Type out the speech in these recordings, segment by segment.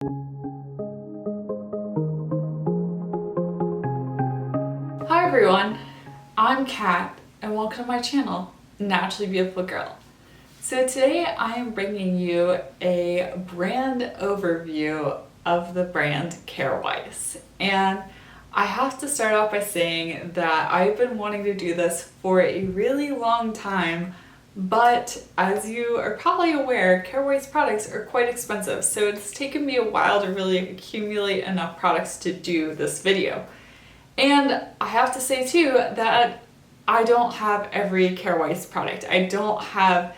Hi everyone, I'm Kat and welcome to my channel, Naturally Beautiful Girl. So today I am bringing you a brand overview of the brand Kjaer Weis. And I have to start off by saying that I've been wanting to do this for a really long time, but as you are probably aware, Kjaer Weis products are quite expensive, so it's taken me a while to really accumulate enough products to do this video. And I have to say too that I don't have every Kjaer Weis product. I don't have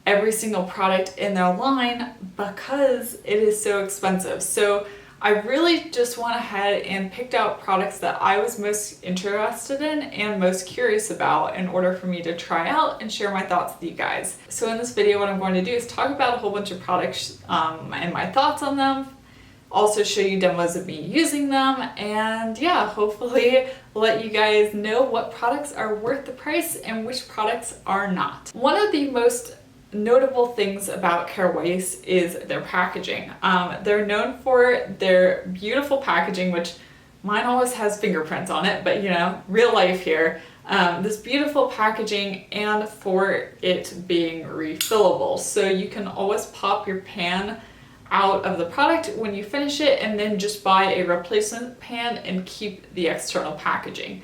every single product in their line because it is so expensive. So I really just went ahead and picked out products that I was most interested in and most curious about in order for me to try out and share my thoughts with you guys. So in this video, what I'm going to do is talk about a whole bunch of products and my thoughts on them. Also show you demos of me using them, and yeah, hopefully let you guys know what products are worth the price and which products are not. One of the most notable things about Kjaer Weis is their packaging. They're known for their beautiful packaging, which mine always has fingerprints on it, but you know, real life here. This beautiful packaging and for it being refillable. So you can always pop your pan out of the product when you finish it and then just buy a replacement pan and keep the external packaging.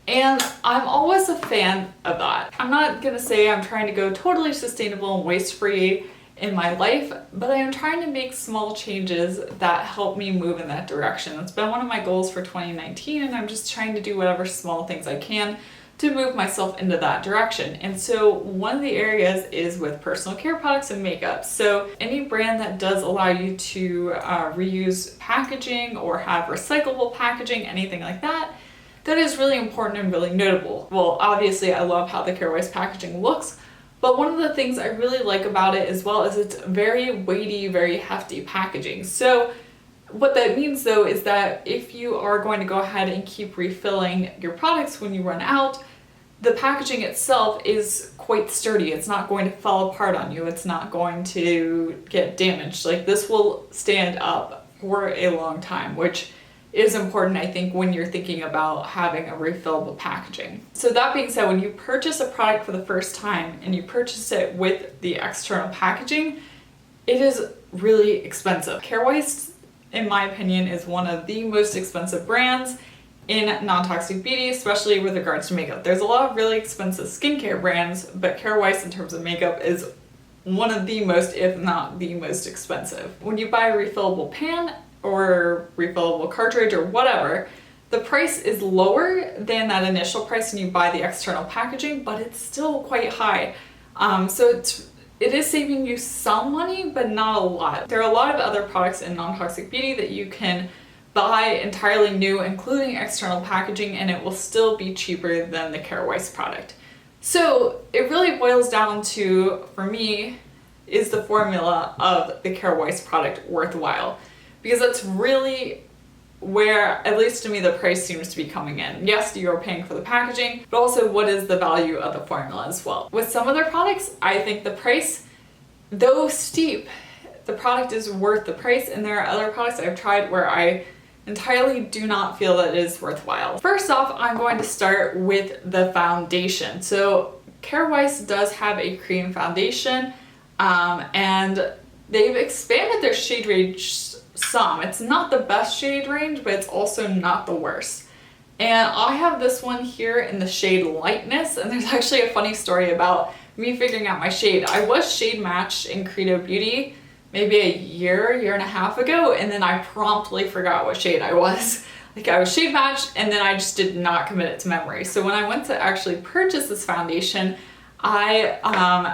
And I'm always a fan of that. I'm not gonna say I'm trying to go totally sustainable and waste-free in my life, but I am trying to make small changes that help me move in that direction. It's been one of my goals for 2019, and I'm just trying to do whatever small things I can to move myself into that direction. And so one of the areas is with personal care products and makeup. So any brand that does allow you to reuse packaging or have recyclable packaging, anything like that, that is really important and really notable. Well, obviously I love how the Kjaer Weis packaging looks, but one of the things I really like about it as well is it's very weighty, very hefty packaging. So what that means though is that if you are going to go ahead and keep refilling your products when you run out, the packaging itself is quite sturdy. It's not going to fall apart on you. It's not going to get damaged. Like, this will stand up for a long time, which is important, I think, when you're thinking about having a refillable packaging. So that being said, when you purchase a product for the first time and you purchase it with the external packaging, it is really expensive. Kjaer Weis, in my opinion, is one of the most expensive brands in non-toxic beauty, especially with regards to makeup. There's a lot of really expensive skincare brands, but Kjaer Weis in terms of makeup is one of the most, if not the most expensive. When you buy a refillable pan or refillable cartridge or whatever, the price is lower than that initial price when you buy the external packaging, but it's still quite high. So it is saving you some money, but not a lot. There are a lot of other products in non-toxic beauty that you can buy entirely new, including external packaging, and it will still be cheaper than the Kjaer Weis product. So it really boils down to, for me, is the formula of the Kjaer Weis product worthwhile? Because that's really where, at least to me, the price seems to be coming in. Yes, you're paying for the packaging, but also what is the value of the formula as well. With some other products, I think the price, though steep, the product is worth the price, and there are other products I've tried where I entirely do not feel that it is worthwhile. First off, I'm going to start with the foundation. So Kjaer Weis does have a cream foundation, and they've expanded their shade range some. It's not the best shade range, but it's also not the worst. And I have this one here in the shade Lightness, and there's actually a funny story about me figuring out my shade. I was shade matched in Credo Beauty maybe a year and a half ago, and then I promptly forgot what shade I was. Like, I was shade matched, and then I just did not commit it to memory. So when I went to actually purchase this foundation, I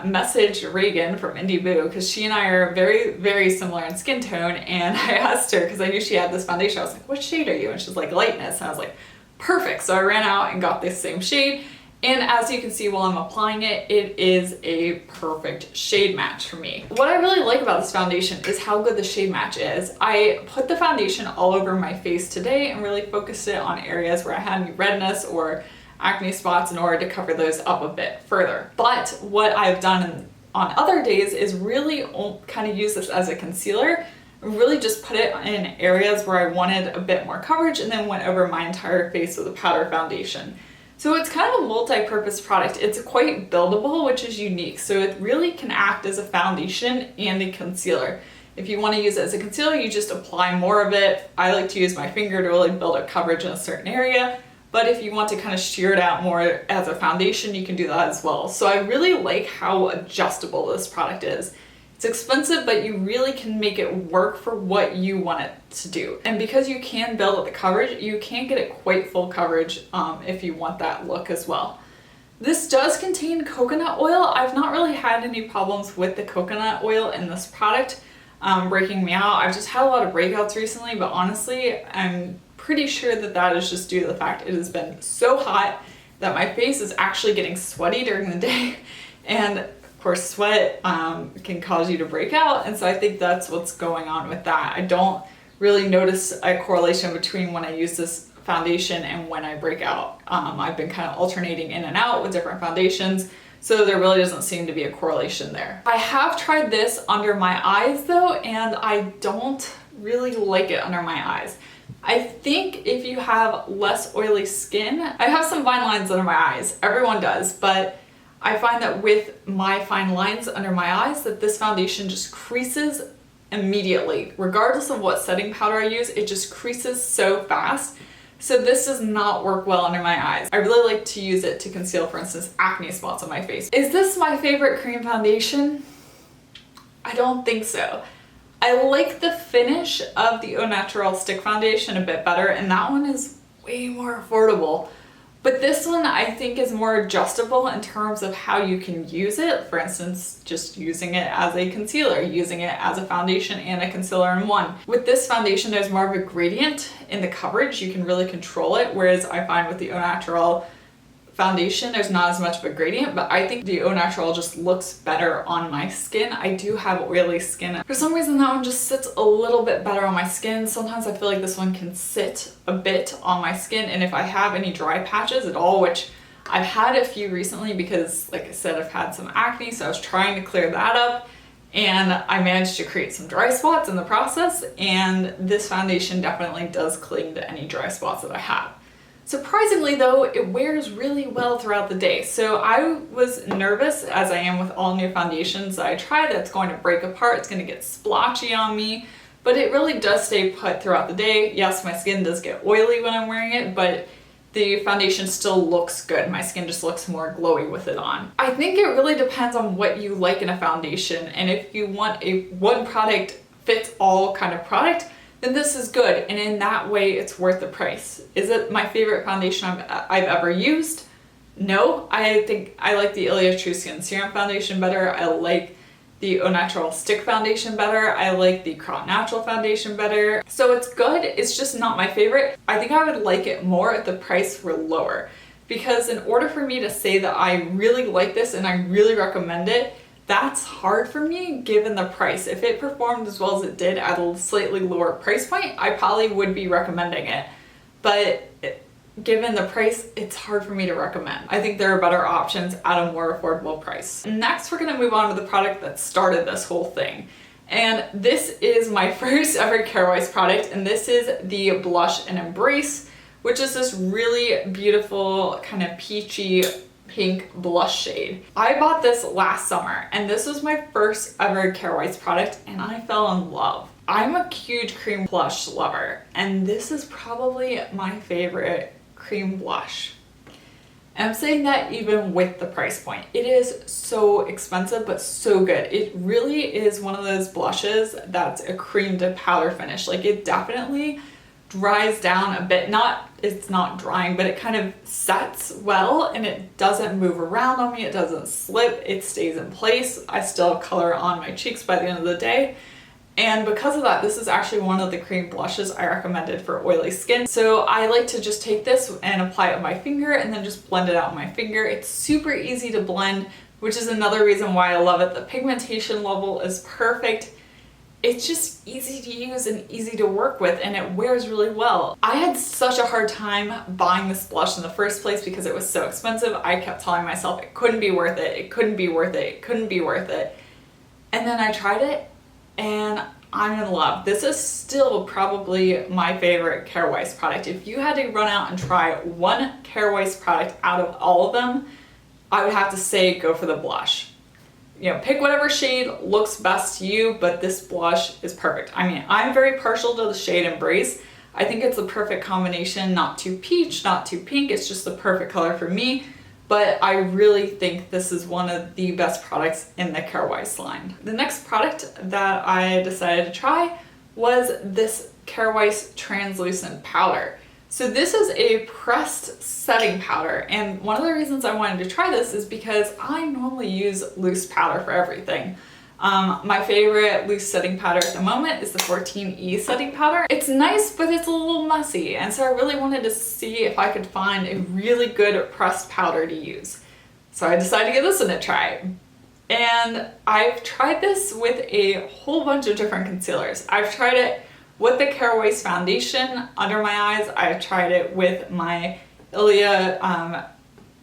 messaged Reagan from Indie Boo, because she and I are very, very similar in skin tone, and I asked her, because I knew she had this foundation, I was like, what shade are you? And she's like, Lightness. And I was like, perfect. So I ran out and got this same shade, and as you can see while I'm applying it, it is a perfect shade match for me. What I really like about this foundation is how good the shade match is. I put the foundation all over my face today and really focused it on areas where I had any redness or acne spots in order to cover those up a bit further. But what I've done on other days is really kind of use this as a concealer really just put it in areas where I wanted a bit more coverage and then went over my entire face with a powder foundation. So it's kind of a multi-purpose product. It's quite buildable, which is unique. So it really can act as a foundation and a concealer. If you want to use it as a concealer, you just apply more of it. I like to use my finger to really build up coverage in a certain area. But if you want to kind of sheer it out more as a foundation, you can do that as well. So I really like how adjustable this product is. It's expensive, but you really can make it work for what you want it to do. And because you can build up the coverage, you can get it quite full coverage if you want that look as well. This does contain coconut oil. I've not really had any problems with the coconut oil in this product breaking me out. I've just had a lot of breakouts recently, but honestly, I'm pretty sure that that is just due to the fact it has been so hot that my face is actually getting sweaty during the day. And of course, sweat can cause you to break out, and so I think that's what's going on with that. I don't really notice a correlation between when I use this foundation and when I break out. I've been kind of alternating in and out with different foundations, so there really doesn't seem to be a correlation there. I have tried this under my eyes though, and I don't really like it under my eyes. I think if you have less oily skin, I have some fine lines under my eyes, everyone does, but I find that with my fine lines under my eyes that this foundation just creases immediately. Regardless of what setting powder I use, it just creases so fast. So this does not work well under my eyes. I really like to use it to conceal, for instance, acne spots on my face. Is this my favorite cream foundation? I don't think so. I like the finish of the Au Naturel stick foundation a bit better, and that one is way more affordable. But this one I think is more adjustable in terms of how you can use it. For instance, just using it as a concealer, using it as a foundation and a concealer in one. With this foundation, there's more of a gradient in the coverage. You can really control it, whereas I find with the Au Naturel foundation, there's not as much of a gradient, but I think the Au Naturel just looks better on my skin. I do have oily skin. For some reason, that one just sits a little bit better on my skin. Sometimes I feel like this one can sit a bit on my skin, and if I have any dry patches at all, which I've had a few recently because, like I said, I've had some acne, so I was trying to clear that up, and I managed to create some dry spots in the process, and this foundation definitely does cling to any dry spots that I have. Ssurprisingly though, it wears really well throughout the day. So I was nervous, as I am with all new foundations that I try, that it's going to break apart, it's going to get splotchy on me, but it really does stay put throughout the day. Yes, my skin does get oily when I'm wearing it, but the foundation still looks good. My skin just looks more glowy with it on. I think it really depends on what you like in a foundation, and if you want a one product fits all kind of product, then this is good, and in that way it's worth the price. Is it my favorite foundation I've ever used? No, I think I like the Ilia True Skin Serum foundation better. I like the Au Naturel stick foundation better. I like the Crowd Natural foundation better. So it's good, it's just not my favorite. I think I would like it more if the price were lower, because in order for me to say that I really like this and I really recommend it, that's hard for me given the price. If it performed as well as it did at a slightly lower price point, I probably would be recommending it. But given the price, it's hard for me to recommend. I think there are better options at a more affordable price. Next, we're gonna move on to the product that started this whole thing. And this is my first ever Kjaer Weis product, and this is the Blush and Embrace, which is this really beautiful kind of peachy pink blush shade. I bought this last summer, and this was my first ever Kjaer Weis product, and I fell in love. I'm a huge cream blush lover, and this is probably my favorite cream blush. And I'm saying that even with the price point. It is so expensive, but so good. It really is one of those blushes that's a cream to powder finish. Like, it definitely dries down a bit. It's not drying, but it kind of sets well, and it doesn't move around on me. It doesn't slip. It stays in place. I still have color on my cheeks by the end of the day. And because of that, this is actually one of the cream blushes I recommended for oily skin. So I like to just take this and apply it on my finger and then just blend it out on my finger. It's super easy to blend, which is another reason why I love it. The pigmentation level is perfect. It's just easy to use and easy to work with, and it wears really well. I had such a hard time buying this blush in the first place because it was so expensive. I kept telling myself it couldn't be worth it, it couldn't be worth it, it couldn't be worth it. And then I tried it, and I'm in love. This is still probably my favorite Kjaer Weis product. If you had to run out and try one Kjaer Weis product out of all of them, I would have to say go for the blush. You know, pick whatever shade looks best to you, but this blush is perfect. I mean, I'm very partial to the shade Embrace. I think it's the perfect combination, not too peach, not too pink. It's just the perfect color for me. But I really think this is one of the best products in the Kjaer Weis line. The next product that I decided to try was this Kjaer Weis translucent powder. So this is a pressed setting powder, and one of the reasons I wanted to try this is because I normally use loose powder for everything. My favorite loose setting powder at the moment is the 14E setting powder. It's nice, but it's a little messy, and so I really wanted to see if I could find a really good pressed powder to use. So I decided to give this one a try. And I've tried this with a whole bunch of different concealers. I've tried it with the Kjaer Weis foundation under my eyes. I've tried it with my Ilia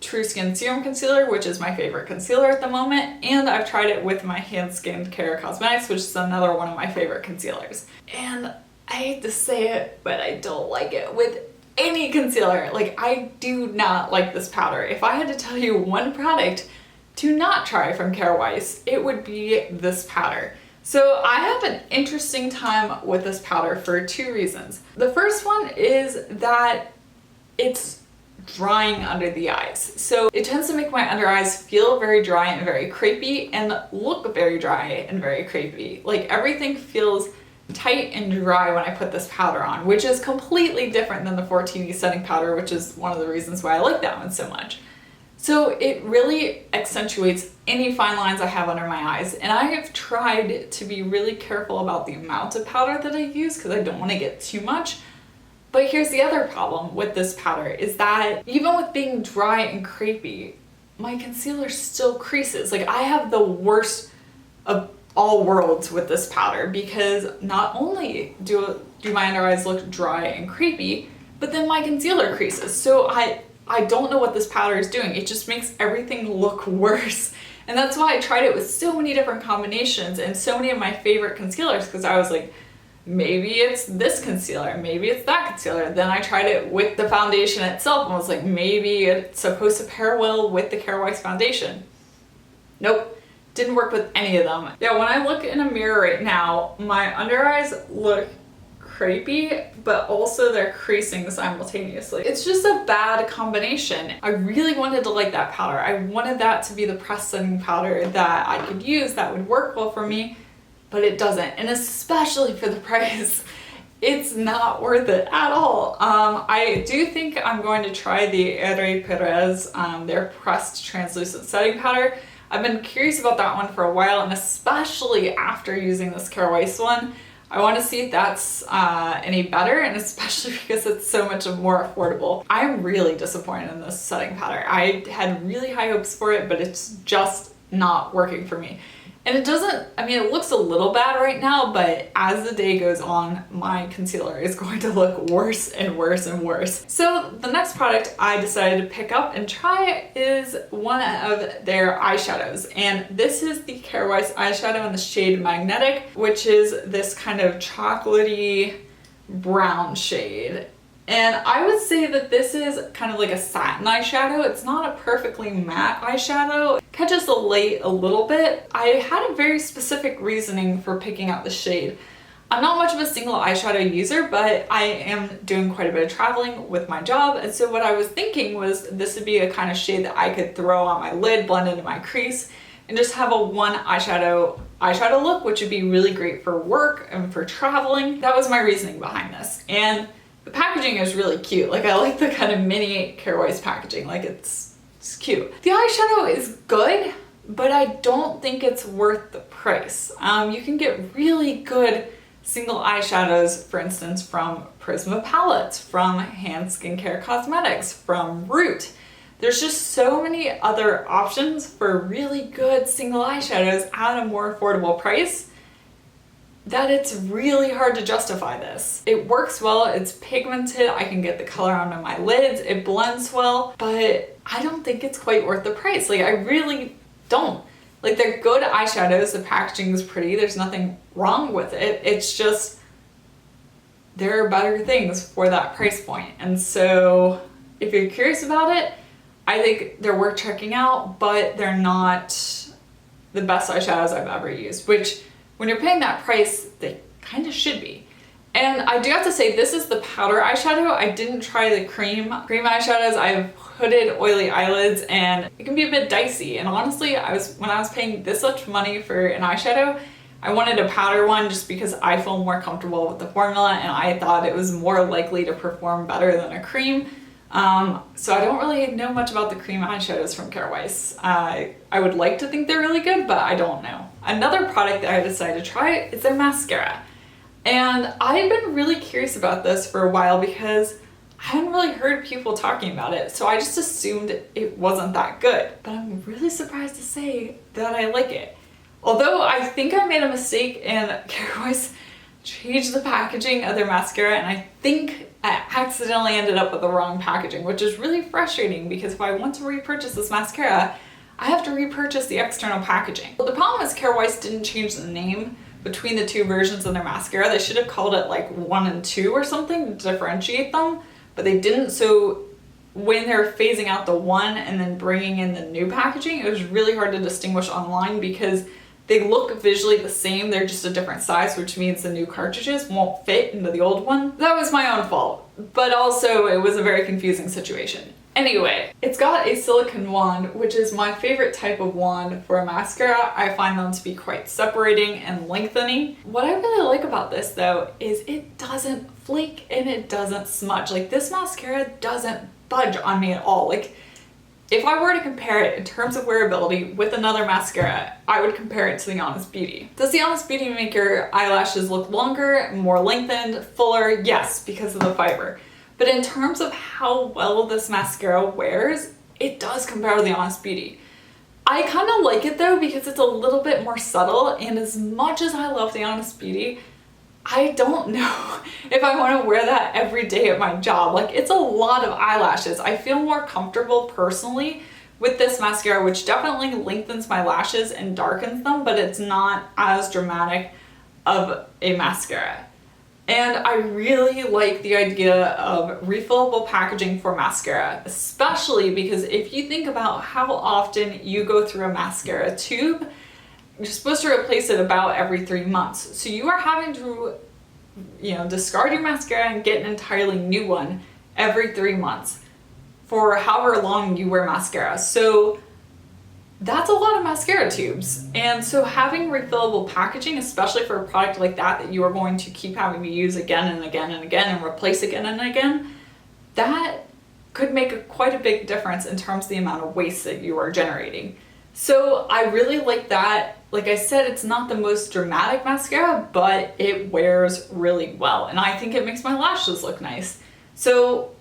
True Skin Serum Concealer, which is my favorite concealer at the moment, and I've tried it with my Hand Skin Care Cosmetics, which is another one of my favorite concealers. And I hate to say it, but I don't like it with any concealer. Like, I do not like this powder. If I had to tell you one product to not try from Kjaer Weis, it would be this powder. So I have an interesting time with this powder for two reasons. The first one is that it's drying under the eyes. So it tends to make my under eyes feel very dry and very crepey and look very dry and very crepey. Like, everything feels tight and dry when I put this powder on, which is completely different than the 14E setting powder, which is one of the reasons why I like that one so much. So it really accentuates any fine lines I have under my eyes, and I have tried to be really careful about the amount of powder that I use because I don't want to get too much. But here's the other problem with this powder is that even with being dry and crepey, my concealer still creases. Like, I have the worst of all worlds with this powder because not only do my under eyes look dry and crepey, but then my concealer creases. So I don't know what this powder is doing. It just makes everything look worse. And that's why I tried it with so many different combinations and so many of my favorite concealers, because I was like, maybe it's this concealer, maybe it's that concealer. Then I tried it with the foundation itself and was like, maybe it's supposed to pair well with the Kjaer Weis foundation. Nope, didn't work with any of them. Yeah, when I look in a mirror right now, my under eyes look crepey, but also they're creasing simultaneously. It's just a bad combination. I really wanted to like that powder. I wanted that to be the press setting powder that I could use that would work well for me, but it doesn't. And especially for the price, it's not worth it at all. I do think I'm going to try the Herrera Perez, their pressed translucent setting powder. I've been curious about that one for a while, and especially after using this Kjaer Weis one, I want to see if that's any better, and especially because it's so much more affordable. I'm really disappointed in this setting powder. I had really high hopes for it, but it's just not working for me. And it doesn't, I mean, it looks a little bad right now, but as the day goes on, my concealer is going to look worse and worse and worse. So the next product I decided to pick up and try is one of their eyeshadows. And this is the Kjaer Weis eyeshadow in the shade Magnetic, which is this kind of chocolatey brown shade. And I would say that this is kind of like a satin eyeshadow. It's not a perfectly matte eyeshadow. It catches the light a little bit. I had a very specific reasoning for picking out the shade. I'm not much of a single eyeshadow user, but I am doing quite a bit of traveling with my job. And so what I was thinking was this would be a kind of shade that I could throw on my lid, blend into my crease, and just have a one eyeshadow look, which would be really great for work and for traveling. That was my reasoning behind this. And the packaging is really cute. Like, I like the kind of mini Kjaer Weis packaging. Like, it's cute. The eyeshadow is good, but I don't think it's worth the price. You can get really good single eyeshadows, for instance, from Prisma palettes, from Hand Skin Care Cosmetics, from Root. There's just so many other options for really good single eyeshadows at a more affordable price that it's really hard to justify this. It works well, it's pigmented, I can get the color onto my lids, it blends well, but I don't think it's quite worth the price. Like, I really don't. Like, they're good eyeshadows, the packaging is pretty, there's nothing wrong with it. It's just, there are better things for that price point. And so if you're curious about it, I think they're worth checking out, but they're not the best eyeshadows I've ever used, which when you're paying that price, they kind of should be. And I do have to say, this is the powder eyeshadow. I didn't try the cream eyeshadows. I have hooded, oily eyelids, and it can be a bit dicey. And honestly, when I was paying this much money for an eyeshadow, I wanted a powder one just because I feel more comfortable with the formula, and I thought it was more likely to perform better than a cream. So I don't really know much about the cream eyeshadows from Kjaer Weis. I would like to think they're really good, but I don't know. Another product that I decided to try is their mascara. And I've been really curious about this for a while because I hadn't really heard people talking about it, so I just assumed it wasn't that good. But I'm really surprised to say that I like it. Although I think I made a mistake and Kjaer Weis changed the packaging of their mascara, and I think I accidentally ended up with the wrong packaging, which is really frustrating because if I want to repurchase this mascara, I have to repurchase the external packaging. But the problem is Kjaer Weis didn't change the name between the two versions of their mascara. They should have called it like 1 and 2 or something to differentiate them, but they didn't. So when they're phasing out the 1 and then bringing in the new packaging, it was really hard to distinguish online because they look visually the same, they're just a different size, which means the new cartridges won't fit into the old one. That was my own fault, but also it was a very confusing situation. Anyway, it's got a silicone wand, which is my favorite type of wand for a mascara. I find them to be quite separating and lengthening. What I really like about this though is it doesn't flake and it doesn't smudge. Like, this mascara doesn't budge on me at all. Like, if I were to compare it in terms of wearability with another mascara, I would compare it to the Honest Beauty. Does the Honest Beauty make your eyelashes look longer, more lengthened, fuller? Yes, because of the fiber. But in terms of how well this mascara wears, it does compare to the Honest Beauty. I kind of like it though because it's a little bit more subtle, and as much as I love the Honest Beauty, I don't know if I want to wear that every day at my job. Like, it's a lot of eyelashes. I feel more comfortable personally with this mascara, which definitely lengthens my lashes and darkens them, but it's not as dramatic of a mascara. And I really like the idea of refillable packaging for mascara, especially because if you think about how often you go through a mascara tube, you're supposed to replace it about every 3 months. So you are having to, discard your mascara and get an entirely new one every 3 months for however long you wear mascara. So that's a lot of mascara tubes. And so having refillable packaging, especially for a product like that you are going to keep having to use again and again and again and replace again and again, that could make quite a big difference in terms of the amount of waste that you are generating. So I really like that. Like I said, it's not the most dramatic mascara, but it wears really well. And I think it makes my lashes look nice. So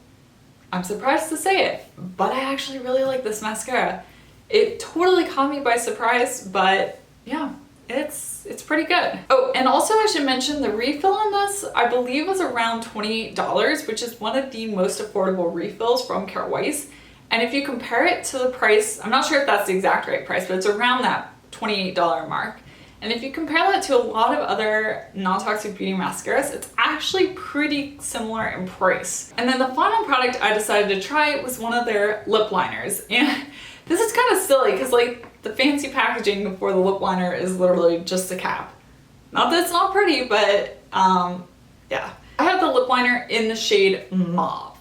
I'm surprised to say it, but I actually really like this mascara. It totally caught me by surprise, but yeah, it's pretty good. Oh, and also I should mention the refill on this, I believe was around $28, which is one of the most affordable refills from Kjaer Weis. And if you compare it to the price, I'm not sure if that's the exact right price, but it's around that $28 mark. And if you compare that to a lot of other non-toxic beauty mascaras, it's actually pretty similar in price. And then the final product I decided to try was one of their lip liners. And this is kind of silly because like the fancy packaging for the lip liner is literally just a cap. Not that it's not pretty, but yeah. I have the lip liner in the shade Mauve.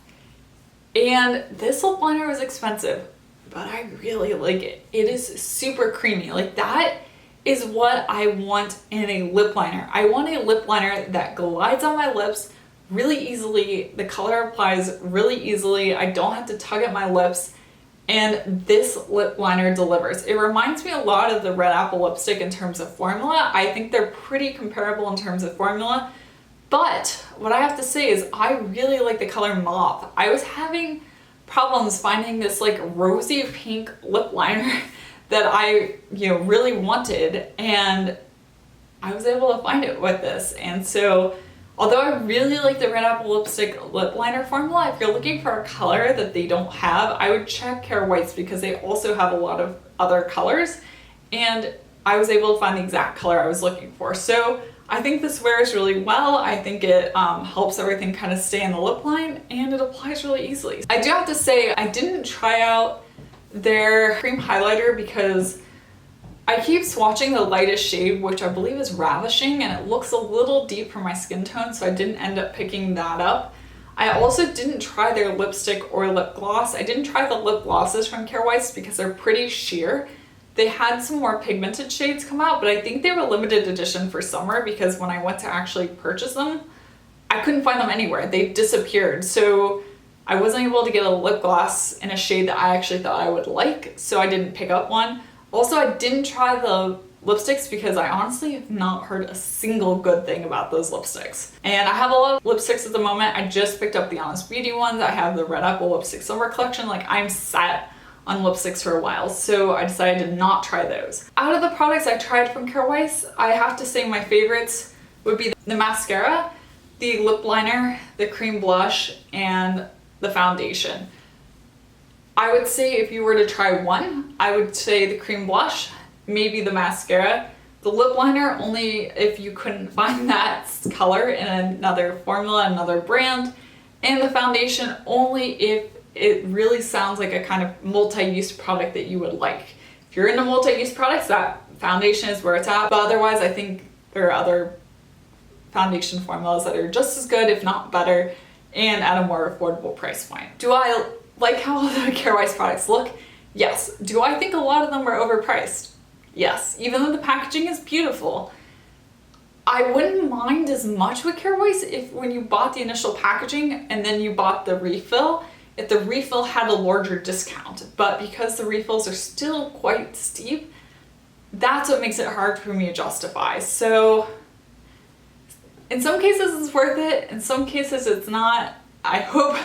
And this lip liner was expensive, but I really like it. It is super creamy. Like, that is what I want in a lip liner. I want a lip liner that glides on my lips really easily. The color applies really easily. I don't have to tug at my lips. And this lip liner delivers. It reminds me a lot of the Red Apple lipstick in terms of formula. I think they're pretty comparable in terms of formula. But what I have to say is I really like the color Mauve. I was having problems finding this like rosy pink lip liner that I really wanted, and I was able to find it with this. And so although I really like the Red Apple lipstick lip liner formula, if you're looking for a color that they don't have, I would check Kjaer Weis because they also have a lot of other colors. and I was able to find the exact color I was looking for. So I think this wears really well. I think it helps everything kind of stay in the lip line, and it applies really easily. I do have to say, I didn't try out their cream highlighter because I keep swatching the lightest shade, which I believe is Ravishing, and it looks a little deep for my skin tone, so I didn't end up picking that up. I also didn't try their lipstick or lip gloss. I didn't try the lip glosses from Kjaer Weis because they're pretty sheer. They had some more pigmented shades come out, but I think they were limited edition for summer because when I went to actually purchase them, I couldn't find them anywhere. They disappeared. So I wasn't able to get a lip gloss in a shade that I actually thought I would like, so I didn't pick up one. Also, I didn't try the lipsticks because I honestly have not heard a single good thing about those lipsticks. And I have a lot of lipsticks at the moment. I just picked up the Honest Beauty ones. I have the Red Apple Lipstick Summer Collection. Like, I'm set on lipsticks for a while, so I decided to not try those. Out of the products I tried from Kjaer Weis, I have to say my favorites would be the mascara, the lip liner, the cream blush, and the foundation. I would say if you were to try one, I would say the cream blush, maybe the mascara, the lip liner only if you couldn't find that color in another formula, another brand, and the foundation only if it really sounds like a kind of multi-use product that you would like. If you're into multi-use products, that foundation is where it's at, but otherwise I think there are other foundation formulas that are just as good, if not better, and at a more affordable price point. Do I like how the Kjaer Weis products look? Yes. Do I think a lot of them are overpriced? Yes. Even though the packaging is beautiful, I wouldn't mind as much with Kjaer Weis if when you bought the initial packaging and then you bought the refill, if the refill had a larger discount. But because the refills are still quite steep, that's what makes it hard for me to justify. So in some cases it's worth it, in some cases it's not. I hope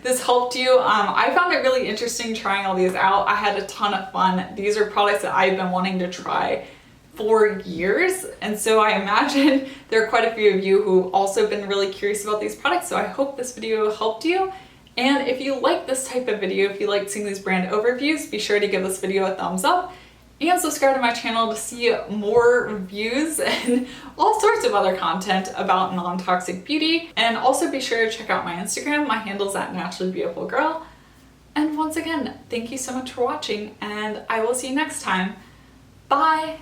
this helped you. I found it really interesting trying all these out. I had a ton of fun. These are products that I've been wanting to try for years, and so I imagine there are quite a few of you who also been really curious about these products, so I hope this video helped you. And if you like this type of video, if you like seeing these brand overviews, be sure to give this video a thumbs up and subscribe to my channel to see more reviews and all sorts of other content about non-toxic beauty. And also be sure to check out my Instagram. My handle's at naturallybeautifulgirl. And once again, thank you so much for watching, and I will see you next time. Bye!